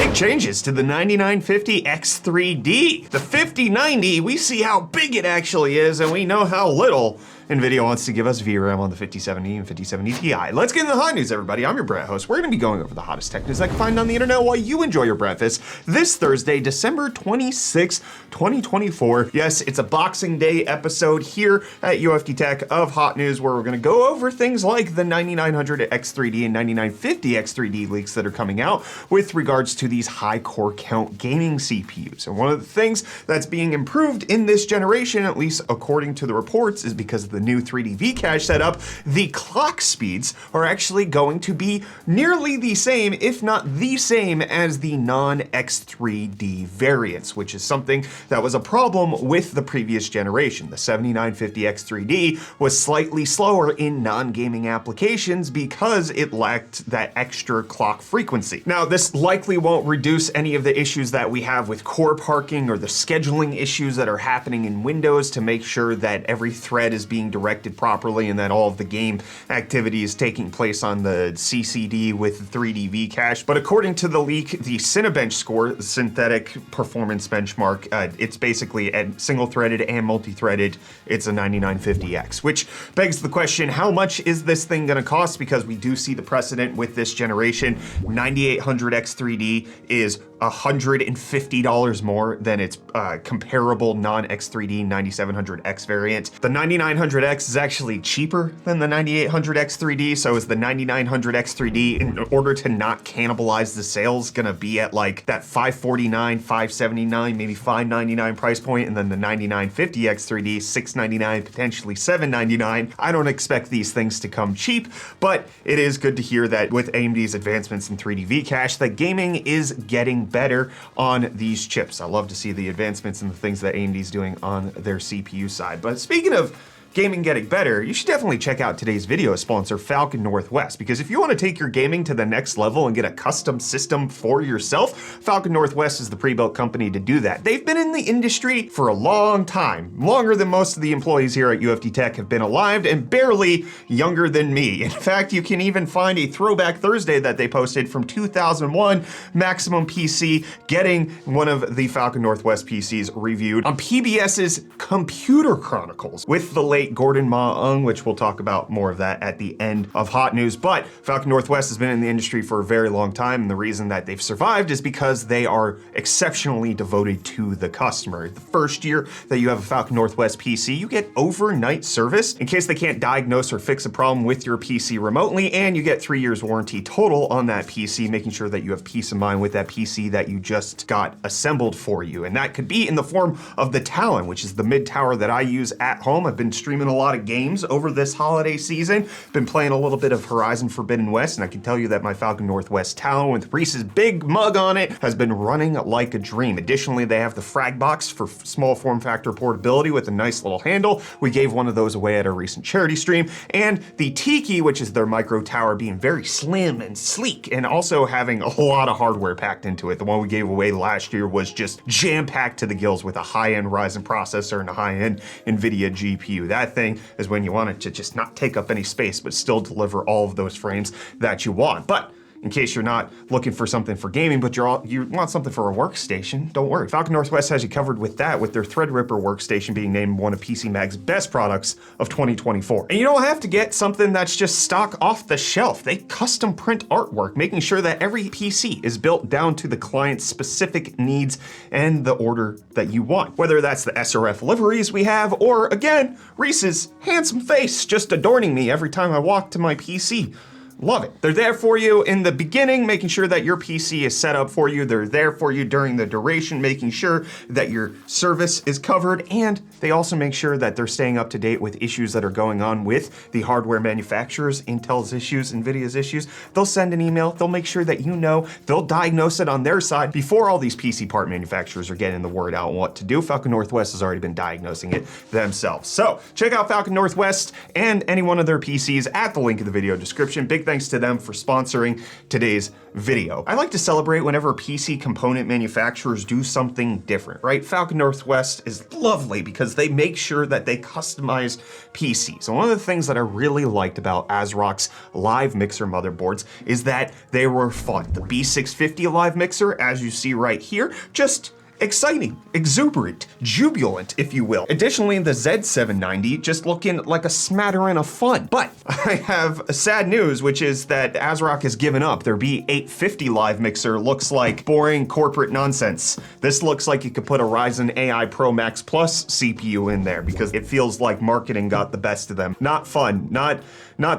Big changes to the 9950 X3D. The 5090, we see how big it actually is, and we know how little NVIDIA wants to give us VRAM on the 5070 and 5070 Ti. Let's get into the hot news, everybody. I'm your Brett host. We're gonna be going over the hottest tech news I can find on the internet while you enjoy your breakfast this Thursday, December 26, 2024. Yes, it's a Boxing Day episode here at UFD Tech of Hot News, where we're gonna go over things like the 9900 X3D and 9950 X3D leaks that are coming out with regards to these high core count gaming CPUs. And one of the things that's being improved in this generation, at least according to the reports, is because of the new 3D V-Cache setup, the clock speeds are actually going to be nearly the same, if not the same, as the non-X3D variants, which is something that was a problem with the previous generation. The 7950 X3D was slightly slower in non-gaming applications because it lacked that extra clock frequency. Now, this likely won't reduce any of the issues that we have with core parking or the scheduling issues that are happening in Windows to make sure that every thread is being directed properly and that all of the game activity is taking place on the CCD with 3D V-Cache. But according to the leak, the Cinebench score, the synthetic performance benchmark, it's basically at single-threaded and multi-threaded, it's a 9950X, which begs the question, how much is this thing gonna cost? Because we do see the precedent with this generation. 9800 X3D is $150 more than its comparable non-X3D 9700X variant. The 9900X is actually cheaper than the 9800 X3D, so is the 9900 X3D, in order to not cannibalize the sales, gonna be at like that $549, $579, maybe $599 price point, and then the 9950 X3D, $699, potentially $799. I don't expect these things to come cheap, but it is good to hear that with AMD's advancements in 3D V-Cache, that gaming is getting better on these chips. I love to see the advancements and the things that AMD's doing on their CPU side. But speaking of gaming getting better, you should definitely check out today's video sponsor, Falcon Northwest, because if you want to take your gaming to the next level and get a custom system for yourself, Falcon Northwest is the pre-built company to do that. They've been in the industry for a long time, longer than most of the employees here at UFD Tech have been alive, and barely younger than me. In fact, you can even find a Throwback Thursday that they posted from 2001, Maximum PC, getting one of the Falcon Northwest PCs reviewed on PBS's Computer Chronicles with the late Gordon Ma-Ung, which we'll talk about more of that at the end of Hot News. But Falcon Northwest has been in the industry for a very long time, and the reason that they've survived is because they are exceptionally devoted to the customer. The first year that you have a Falcon Northwest PC, you get overnight service in case they can't diagnose or fix a problem with your PC remotely, and you get 3 years warranty total on that PC, making sure that you have peace of mind with that PC that you just got assembled for you. And that could be in the form of the Talon, which is the mid tower that I use at home. I've been streaming a lot of games over this holiday season. Been playing a little bit of Horizon Forbidden West, and I can tell you that my Falcon Northwest Talon with Reese's big mug on it has been running like a dream. Additionally, they have the frag box for small form factor portability with a nice little handle. We gave one of those away at a recent charity stream. And the Tiki, which is their micro tower, being very slim and sleek and also having a lot of hardware packed into it. The one we gave away last year was just jam-packed to the gills with a high-end Ryzen processor and a high-end NVIDIA GPU. That thing is when you want it to just not take up any space, but still deliver all of those frames that you want. But in case you're not looking for something for gaming, but you want something for a workstation, don't worry. Falcon Northwest has you covered with that, with their Threadripper workstation being named one of PC Mag's best products of 2024. And you don't have to get something that's just stock off the shelf. They custom print artwork, making sure that every PC is built down to the client's specific needs and the order that you want. Whether that's the SRF liveries we have, or again, Reese's handsome face just adorning me every time I walk to my PC. Love it. They're there for you in the beginning, making sure that your PC is set up for you. They're there for you during the duration, making sure that your service is covered. And they also make sure that they're staying up to date with issues that are going on with the hardware manufacturers, Intel's issues, NVIDIA's issues. They'll send an email. They'll make sure that you know. They'll diagnose it on their side before all these PC part manufacturers are getting the word out on what to do. Falcon Northwest has already been diagnosing it themselves. So check out Falcon Northwest and any one of their PCs at the link in the video description. Big thanks to them for sponsoring today's video. I like to celebrate whenever PC component manufacturers do something different, right? Falcon Northwest is lovely because they make sure that they customize PCs. And one of the things that I really liked about ASRock's live mixer motherboards is that they were fun. The B650 live mixer, as you see right here, just exciting, exuberant, jubilant, if you will. Additionally, the Z790 just looking like a smattering of fun. But I have sad news, which is that ASRock has given up. Their B850 live mixer looks like boring corporate nonsense. This looks like you could put a Ryzen AI Pro Max Plus CPU in there because it feels like marketing got the best of them. Not fun, not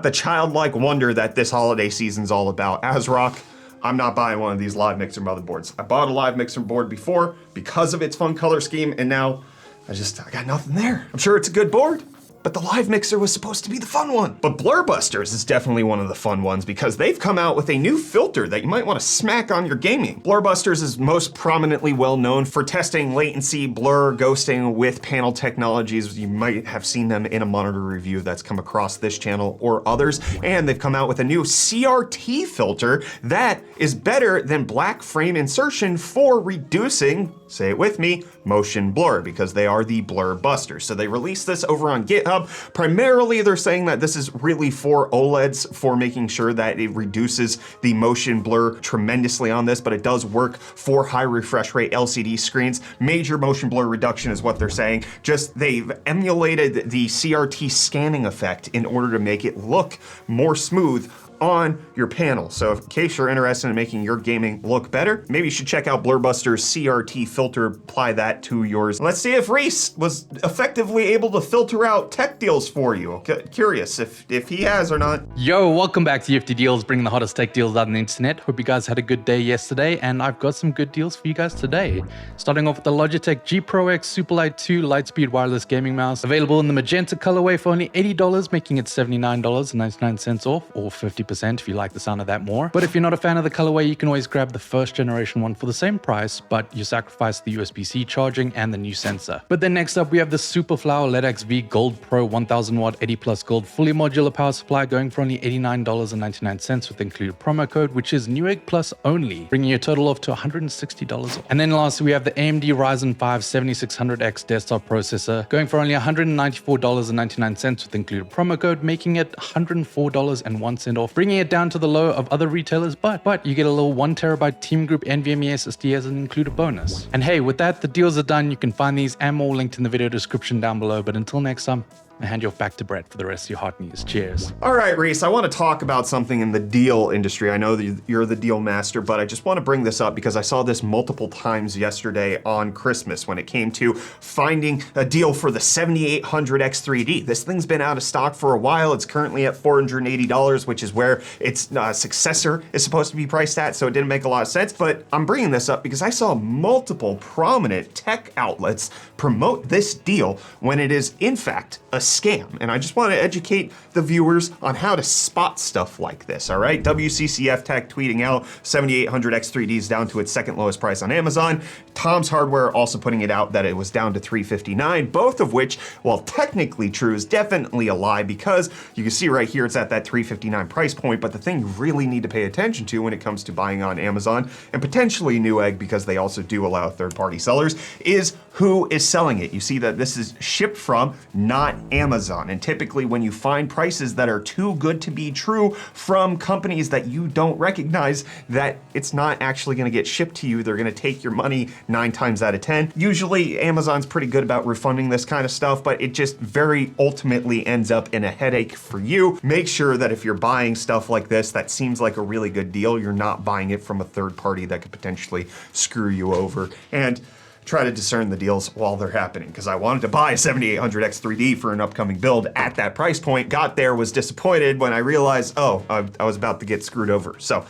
the childlike wonder that this holiday season's all about. ASRock, I'm not buying one of these live mixer motherboards. I bought a live mixer board before because of its fun color scheme, and now I got nothing there. I'm sure it's a good board, but the live mixer was supposed to be the fun one. But Blurbusters is definitely one of the fun ones because they've come out with a new filter that you might want to smack on your gaming. Blurbusters is most prominently well known for testing latency, blur, ghosting with panel technologies. You might have seen them in a monitor review that's come across this channel or others. And they've come out with a new CRT filter that is better than black frame insertion for reducing, say it with me, motion blur, because they are the blur busters. So they released this over on GitHub. Primarily, they're saying that this is really for OLEDs, for making sure that it reduces the motion blur tremendously on this, but it does work for high refresh rate LCD screens. Major motion blur reduction is what they're saying. Just they've emulated the CRT scanning effect in order to make it look more smooth on your panel. So in case you're interested in making your gaming look better, maybe you should check out Blurbuster's CRT filter, apply that to yours. Let's see if Reece was effectively able to filter out tech deals for you. Curious if he has or not. Yo, welcome back to UFD Deals, bringing the hottest tech deals out on the internet. Hope you guys had a good day yesterday, and I've got some good deals for you guys today. Starting off with the Logitech G Pro X Superlight 2 Lightspeed wireless gaming mouse, available in the magenta colorway for only $80, making it $79.99 off, or 50% if you like the sound of that more. But if you're not a fan of the colorway, you can always grab the first generation one for the same price, but you sacrifice the USB-C charging and the new sensor. But then next up, we have the Superflower LED XV Gold Pro 1000 watt 80 plus gold fully modular power supply, going for only $89.99 with included promo code, which is Newegg Plus only, bringing your total off to $160 off. And then lastly, we have the AMD Ryzen 5 7600X desktop processor, going for only $194.99 with included promo code, making it $104.01 off, bringing it down to the low of other retailers, but you get a little 1TB Team Group NVMe SSD as an included bonus. And hey, with that, the deals are done. You can find these and more linked in the video description down below. But until next time, I hand you off back to Brett for the rest of your hot news. Cheers. All right, Reece, I want to talk about something in the deal industry. I know that you're the deal master, but I just want to bring this up because I saw this multiple times yesterday on Christmas when it came to finding a deal for the 7800X3D. This thing's been out of stock for a while. It's currently at $480, which is where its successor is supposed to be priced at, so it didn't make a lot of sense. But I'm bringing this up because I saw multiple prominent tech outlets promote this deal when it is, in fact, a scam. And I just want to educate the viewers on how to spot stuff like this, all right? WCCF Tech tweeting out 7800X3D is down to its second lowest price on Amazon. Tom's Hardware also putting it out that it was down to $359, both of which, while technically true, is definitely a lie because you can see right here it's at that $359 price point, but the thing you really need to pay attention to when it comes to buying on Amazon and potentially Newegg, because they also do allow third-party sellers, is who is selling it. You see that this is shipped from, not Amazon. And typically when you find prices that are too good to be true from companies that you don't recognize, that it's not actually gonna get shipped to you. They're gonna take your money 9 times out of 10. Usually Amazon's pretty good about refunding this kind of stuff, but it just very ultimately ends up in a headache for you. Make sure that if you're buying stuff like this that seems like a really good deal, you're not buying it from a third party that could potentially screw you over. And try to discern the deals while they're happening, because I wanted to buy a 7800X3D for an upcoming build at that price point, got there, was disappointed when I realized, oh, I was about to get screwed over. So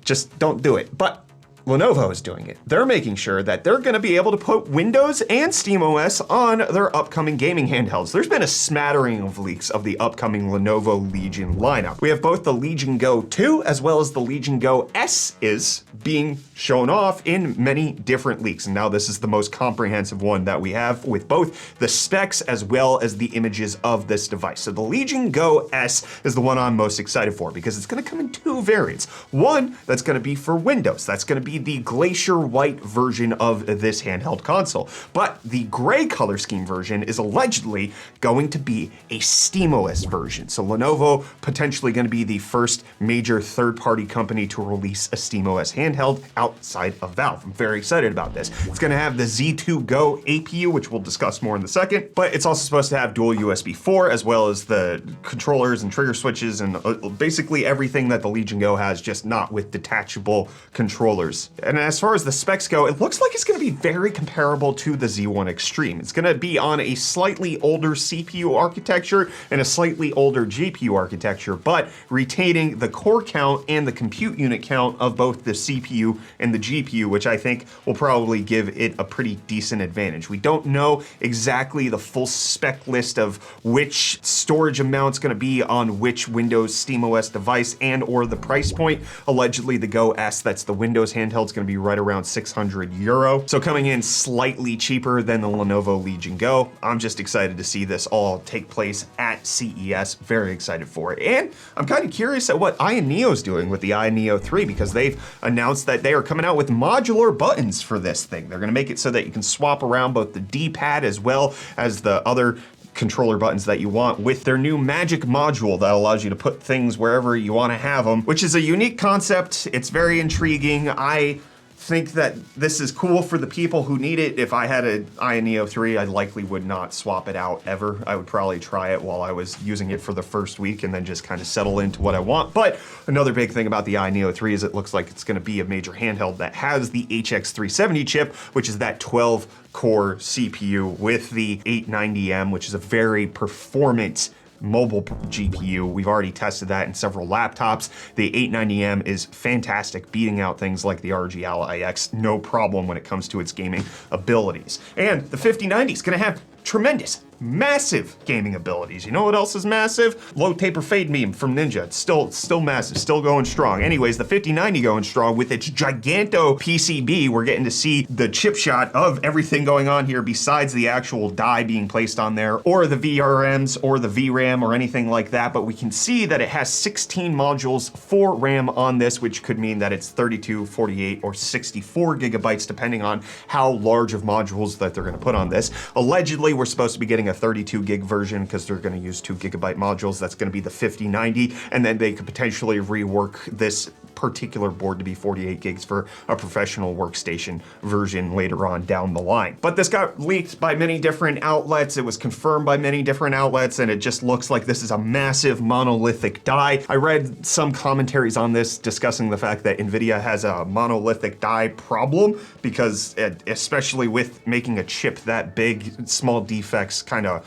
just don't do it. But Lenovo is doing it. They're making sure that they're gonna be able to put Windows and SteamOS on their upcoming gaming handhelds. There's been a smattering of leaks of the upcoming Lenovo Legion lineup. We have both the Legion Go 2 as well as the Legion Go S is being shown off in many different leaks. And now this is the most comprehensive one that we have with both the specs as well as the images of this device. So the Legion Go S is the one I'm most excited for because it's gonna come in two variants. One that's gonna be for Windows. That's gonna be the glacier white version of this handheld console. But the gray color scheme version is allegedly going to be a SteamOS version. So Lenovo potentially gonna be the first major third-party company to release a SteamOS handheld outside of Valve. I'm very excited about this. It's gonna have the Z2 Go APU, which we'll discuss more in a second, but it's also supposed to have dual USB 4 as well as the controllers and trigger switches and basically everything that the Legion Go has, just not with detachable controllers. And as far as the specs go, it looks like it's gonna be very comparable to the Z1 Extreme. It's gonna be on a slightly older CPU architecture and a slightly older GPU architecture, but retaining the core count and the compute unit count of both the CPU and the GPU, which I think will probably give it a pretty decent advantage. We don't know exactly the full spec list of which storage amount's gonna be on which Windows SteamOS device and or the price point. Allegedly the Go S, that's the Windows handheld, is gonna be right around 600 euro. So coming in slightly cheaper than the Lenovo Legion Go. I'm just excited to see this all take place at CES. Very excited for it. And I'm kind of curious at what Ayaneo is doing with the Ayaneo 3 because they've announced that they are coming out with modular buttons for this thing. They're gonna make it so that you can swap around both the D-pad as well as the other controller buttons that you want with their new magic module that allows you to put things wherever you want to have them, which is a unique concept. It's very intriguing. I think that this is cool for the people who need it. If I had an Ayaneo 3, I likely would not swap it out ever. I would probably try it while I was using it for the first week and then just kind of settle into what I want. But another big thing about the Ayaneo 3 is it looks like it's going to be a major handheld that has the HX370 chip, which is that 12-core CPU with the 890M, which is a very performant mobile GPU. We've already tested that in several laptops. The 890M is fantastic, beating out things like the RG Ally X, no problem when it comes to its gaming abilities. And the 5090 is gonna have tremendous, massive gaming abilities. You know what else is massive? Low taper fade meme from Ninja. It's still massive, still going strong. Anyways, the 5090 going strong with its giganto PCB. We're getting to see the chip shot of everything going on here besides the actual die being placed on there, or the VRMs, or the VRAM, or anything like that. But we can see that it has 16 modules for RAM on this, which could mean that it's 32, 48, or 64 gigabytes, depending on how large of modules that they're gonna put on this. Allegedly, we're supposed to be getting a 32 gig version because they're going to use 2 gigabyte modules. That's going to be the 5090, and then they could potentially rework this particular board to be 48 gigs for a professional workstation version later on down the line. But this got leaked by many different outlets. It was confirmed by many different outlets, and it just looks like this is a massive monolithic die. I read some commentaries on this discussing the fact that NVIDIA has a monolithic die problem because especially with making a chip that big, small defects kind of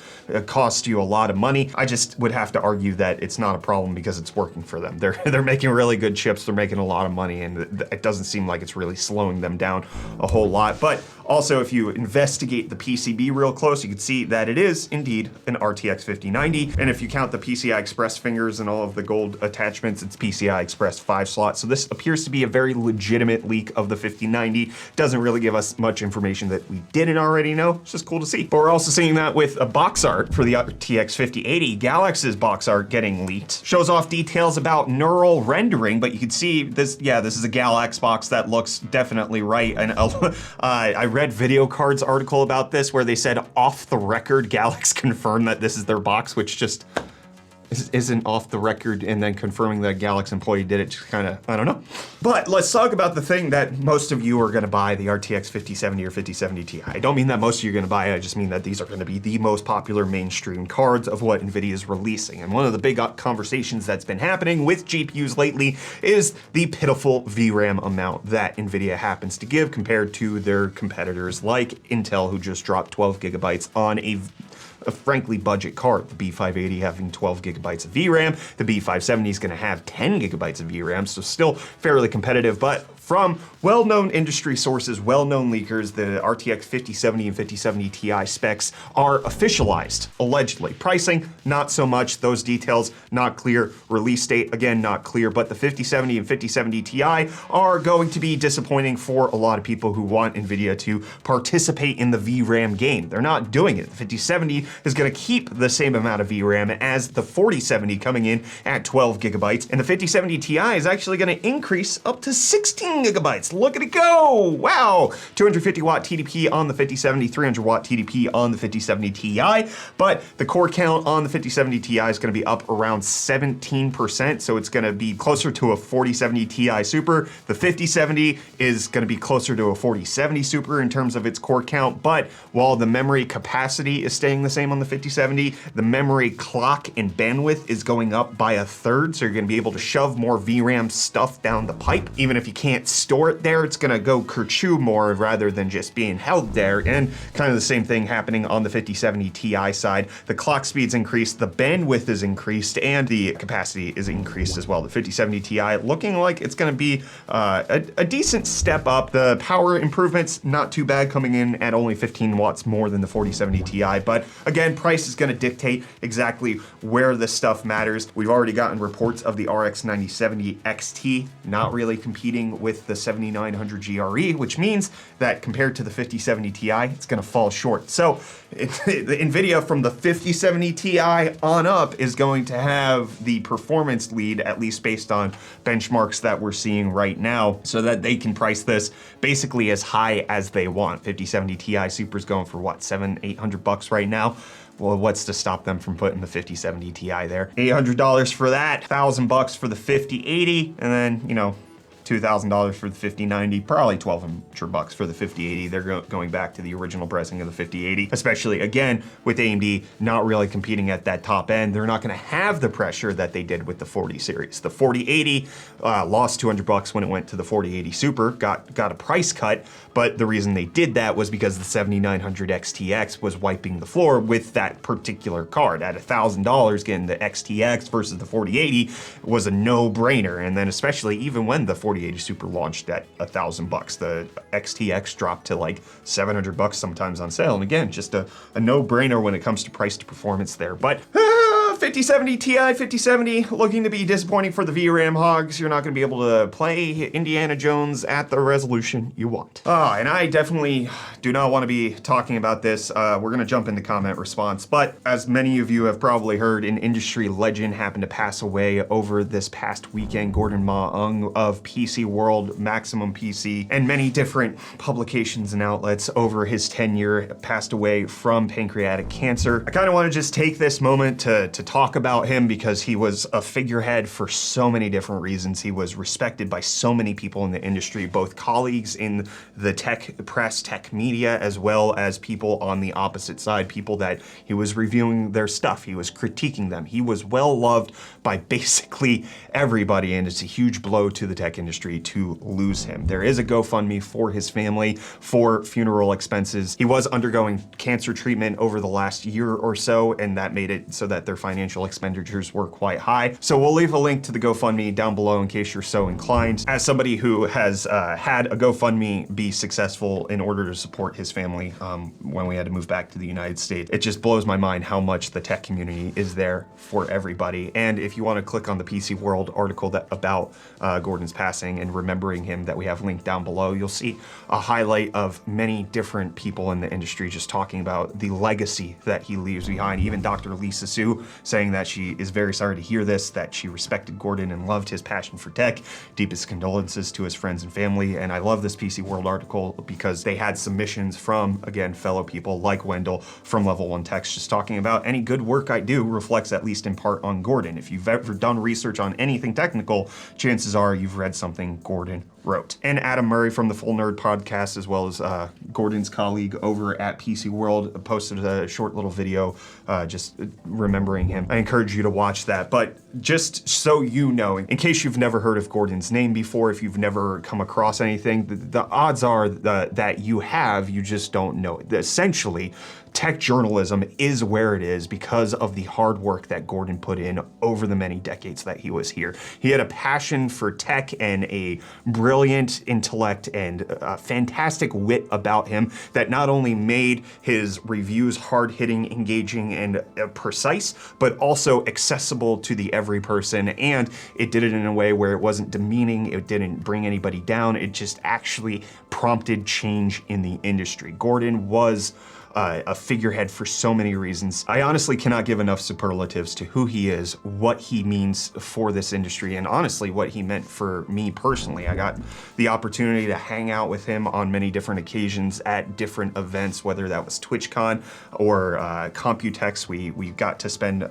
cost you a lot of money. I just would have to argue that it's not a problem because it's working for them. They're making really good chips. They're making a lot of money, and it doesn't seem like it's really slowing them down a whole lot. But also, if you investigate the PCB real close, you can see that it is indeed an RTX 5090. And if you count the PCI Express fingers and all of the gold attachments, it's PCI Express 5 slot. So this appears to be a very legitimate leak of the 5090. Doesn't really give us much information that we didn't already know. It's just cool to see. But we're also seeing that with a box art for the RTX 5080. Galaxy's box art getting leaked. Shows off details about neural rendering, but you can see this, yeah, this is a Galax box that looks definitely right. And I read Video Card's article about this where they said off the record, Galax confirmed that this is their box, which just isn't off the record, and then confirming that a Galax employee did it just kind of, I don't know. But let's talk about the thing that most of you are gonna buy, the RTX 5070 or 5070 Ti. I don't mean that most of you are gonna buy it, I just mean that these are gonna be the most popular mainstream cards of what NVIDIA is releasing. And one of the big conversations that's been happening with GPUs lately is the pitiful VRAM amount that NVIDIA happens to give compared to their competitors like Intel, who just dropped 12 gigabytes on a frankly budget card. The B580 having 12 gigabytes of VRAM, the B570 is gonna have 10 gigabytes of VRAM, so still fairly competitive, but from well-known industry sources, well-known leakers. The RTX 5070 and 5070 Ti specs are officialized, allegedly. Pricing, not so much. Those details, not clear. Release date, again, not clear. But the 5070 and 5070 Ti are going to be disappointing for a lot of people who want NVIDIA to participate in the VRAM game. They're not doing it. The 5070 is going to keep the same amount of VRAM as the 4070 coming in at 12 gigabytes. And the 5070 Ti is actually going to increase up to 16 gigabytes. Look at it go! Wow! 250 watt TDP on the 5070, 300 watt TDP on the 5070 Ti. But the core count on the 5070 Ti is going to be up around 17%. So it's going to be closer to a 4070 Ti Super. The 5070 is going to be closer to a 4070 Super in terms of its core count. But while the memory capacity is staying the same on the 5070, the memory clock and bandwidth is going up by a third. So you're going to be able to shove more VRAM stuff down the pipe. Even if you can't store it there, it's going to go kerchew more rather than just being held there. And kind of the same thing happening on the 5070 Ti side. The clock speed's increased, the bandwidth is increased, and the capacity is increased as well. The 5070 Ti looking like it's going to be a decent step up. The power improvements, not too bad, coming in at only 15 watts more than the 4070 Ti. But again, price is going to dictate exactly where this stuff matters. We've already gotten reports of the RX 9070 XT not really competing with the 7900 GRE, which means that compared to the 5070 Ti, it's going to fall short. So the NVIDIA from the 5070 Ti on up is going to have the performance lead, at least based on benchmarks that we're seeing right now, so that they can price this basically as high as they want. 5070 Ti Super's going for what, $700-800 right now? Well, what's to stop them from putting the 5070 Ti there? $800 for that, $1,000 for the 5080, and then, you know, $2,000 for the 5090, probably $1,200 for the 5080. They're going back to the original pricing of the 5080, especially again with AMD not really competing at that top end. They're not going to have the pressure that they did with the 40 series. The 4080 lost $200 when it went to the 4080 Super, got a price cut, but the reason they did that was because the 7900 XTX was wiping the floor with that particular card. At $1,000, getting the XTX versus the 4080 was a no-brainer, and then especially even when the 4080 Super launched at $1,000. The XTX dropped to like $700 sometimes on sale. And again, just a no-brainer when it comes to price to performance there. But 5070 Ti, 5070 looking to be disappointing for the VRAM hogs. You're not going to be able to play Indiana Jones at the resolution you want. And I definitely do not want to be talking about this. We're going to jump into comment response. But as many of you have probably heard, an industry legend happened to pass away over this past weekend. Gordon Ma-Ung of PC World, Maximum PC, and many different publications and outlets over his tenure passed away from pancreatic cancer. I kind of want to just take this moment to talk about him because he was a figurehead for so many different reasons. He was respected by so many people in the industry, both colleagues in the tech press, tech media, as well as people on the opposite side, people that he was reviewing their stuff, he was critiquing them. He was well loved by basically everybody, and it's a huge blow to the tech industry to lose him. There is a GoFundMe for his family for funeral expenses. He was undergoing cancer treatment over the last year or so, and that made it so that their financial expenditures were quite high. So we'll leave a link to the GoFundMe down below in case you're so inclined. As somebody who has had a GoFundMe be successful in order to support his family when we had to move back to the United States, it just blows my mind how much the tech community is there for everybody. And if you want to click on the PC World article about Gordon's passing and remembering him that we have linked down below, you'll see a highlight of many different people in the industry just talking about the legacy that he leaves behind. Even Dr. Lisa Su saying that she is very sorry to hear this, that she respected Gordon and loved his passion for tech. Deepest condolences to his friends and family. And I love this PC World article because they had submissions from, again, fellow people like Wendell from Level 1 Techs just talking about any good work I do reflects at least in part on Gordon. If you've ever done research on anything technical, chances are you've read something Gordon wrote. And Adam Murray from the Full Nerd podcast, as well as Gordon's colleague over at PC World, posted a short little video just remembering him. I encourage you to watch that. But just so you know, in case you've never heard of Gordon's name before, if you've never come across anything, the odds are that you have, you just don't know it. Essentially, tech journalism is where it is because of the hard work that Gordon put in over the many decades that he was here. He had a passion for tech and a brilliant intellect and a fantastic wit about him that not only made his reviews hard-hitting, engaging, and precise, but also accessible to the every person, and it did it in a way where it wasn't demeaning, it didn't bring anybody down, it just actually prompted change in the industry. Gordon was a figurehead for so many reasons. I honestly cannot give enough superlatives to who he is, what he means for this industry, and honestly what he meant for me personally. I got the opportunity to hang out with him on many different occasions at different events, whether that was TwitchCon or Computex. We got to spend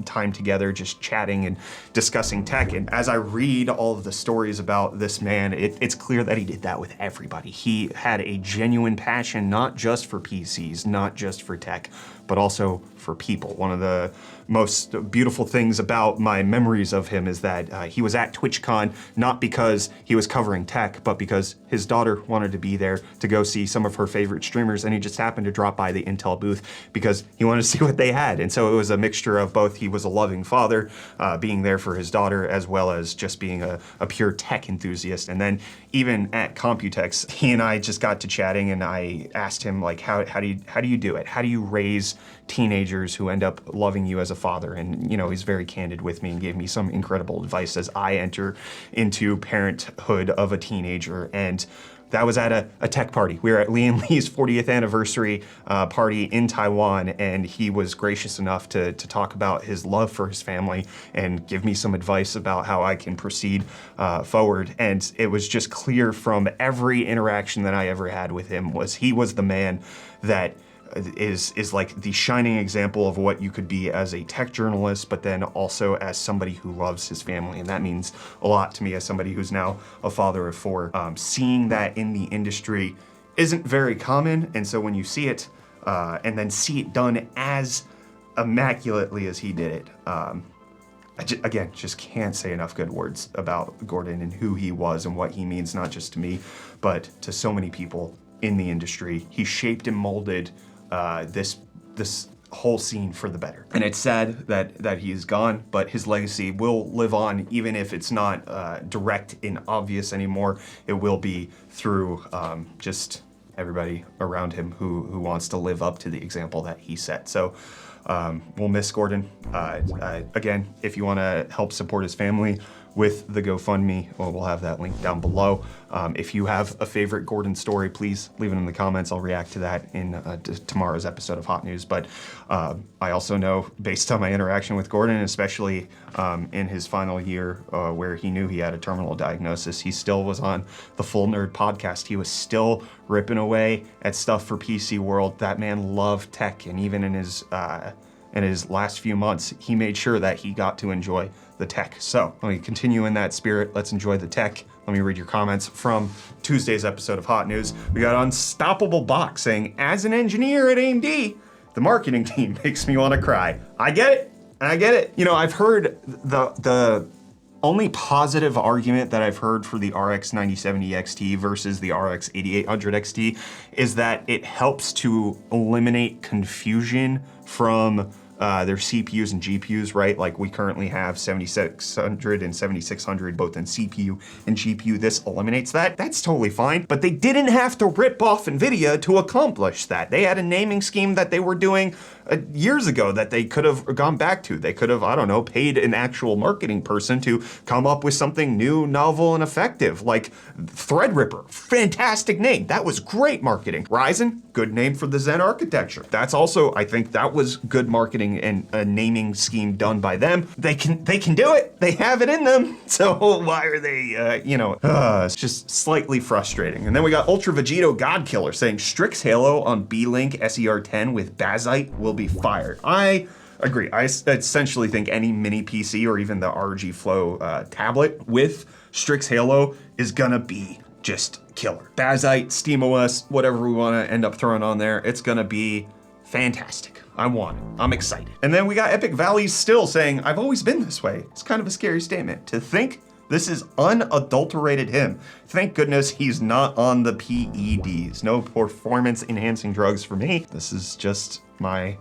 time together just chatting and discussing tech. And as I read all of the stories about this man, it's clear that he did that with everybody. He had a genuine passion, not just for PCs, not just for tech, but also for people. One of the most beautiful things about my memories of him is that he was at TwitchCon not because he was covering tech, but because his daughter wanted to be there to go see some of her favorite streamers, and he just happened to drop by the Intel booth because he wanted to see what they had. And so it was a mixture of both. He was a loving father, being there for his daughter, as well as just being a pure tech enthusiast. And then even at Computex, he and I just got to chatting, and I asked him, like, how do you do it? How do you raise teenagers who end up loving you as a father? And you know, he's very candid with me and gave me some incredible advice as I enter into parenthood of a teenager. And that was at a tech party. We were at Lee and Lee's 40th anniversary party in Taiwan, and he was gracious enough to talk about his love for his family and give me some advice about how I can proceed forward. And it was just clear from every interaction that I ever had with him was he was the man that is like the shining example of what you could be as a tech journalist, but then also as somebody who loves his family. And that means a lot to me as somebody who's now a father of four. Seeing that in the industry isn't very common. And so when you see it and then see it done as immaculately as he did it, again, just can't say enough good words about Gordon and who he was and what he means, not just to me, but to so many people in the industry. He shaped and molded this whole scene for the better. And it's sad that he is gone, but his legacy will live on, even if it's not direct and obvious anymore. It will be through just everybody around him who wants to live up to the example that he set. So we'll miss Gordon. Again, if you want to help support his family with the GoFundMe, well, we'll have that link down below. If you have a favorite Gordon story, please leave it in the comments. I'll react to that in tomorrow's episode of Hot News. But I also know, based on my interaction with Gordon, especially in his final year where he knew he had a terminal diagnosis, he still was on the Full Nerd podcast. He was still ripping away at stuff for PC World. That man loved tech, and even in his last few months, he made sure that he got to enjoy the tech. So let me continue in that spirit. Let's enjoy the tech. Let me read your comments from Tuesday's episode of Hot News. We got Unstoppable Box saying, as an engineer at AMD, the marketing team makes me want to cry. I get it. I get it. You know, I've heard the only positive argument that I've heard for the RX 9070 XT versus the RX 8800 XT is that it helps to eliminate confusion from their CPUs and GPUs, right? Like we currently have 7600 and 7600 both in CPU and GPU. This eliminates that. That's totally fine, but they didn't have to rip off NVIDIA to accomplish that. They had a naming scheme that they were doing years ago that they could have gone back to. They could have, I don't know, paid an actual marketing person to come up with something new, novel, and effective, like Threadripper. Fantastic name. That was great marketing. Ryzen, good name for the Zen architecture. That's also, I think that was good marketing and a naming scheme done by them. They can do it. They have it in them. So why are they, it's just slightly frustrating. And then we got Ultra Vegito Godkiller saying Strix Halo on B-Link SER10 with Bazite will be fired. I agree. I essentially think any mini PC or even the RG Flow tablet with Strix Halo is gonna be just killer. Bazite, SteamOS, whatever we wanna end up throwing on there, it's gonna be fantastic. I want it. I'm excited. And then we got Epic Valley's still saying, I've always been this way. It's kind of a scary statement. To think this is unadulterated him. Thank goodness he's not on the PEDs. No performance enhancing drugs for me. This is just my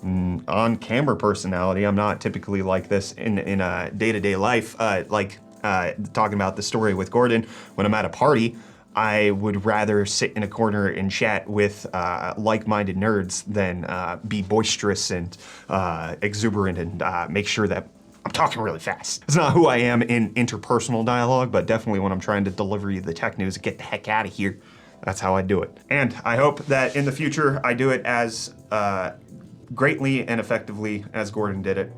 on-camera personality. I'm not typically like this in a day-to-day life. Talking about the story with Gordon, when I'm at a party, I would rather sit in a corner and chat with like-minded nerds than be boisterous and exuberant and make sure that I'm talking really fast. It's not who I am in interpersonal dialogue, but definitely when I'm trying to deliver you the tech news, get the heck out of here. That's how I do it. And I hope that in the future, I do it as greatly and effectively as Gordon did it.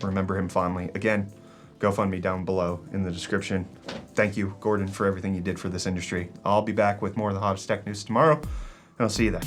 Remember him fondly. Again, GoFundMe down below in the description. Thank you, Gordon, for everything you did for this industry. I'll be back with more of the hottest tech news tomorrow, and I'll see you then.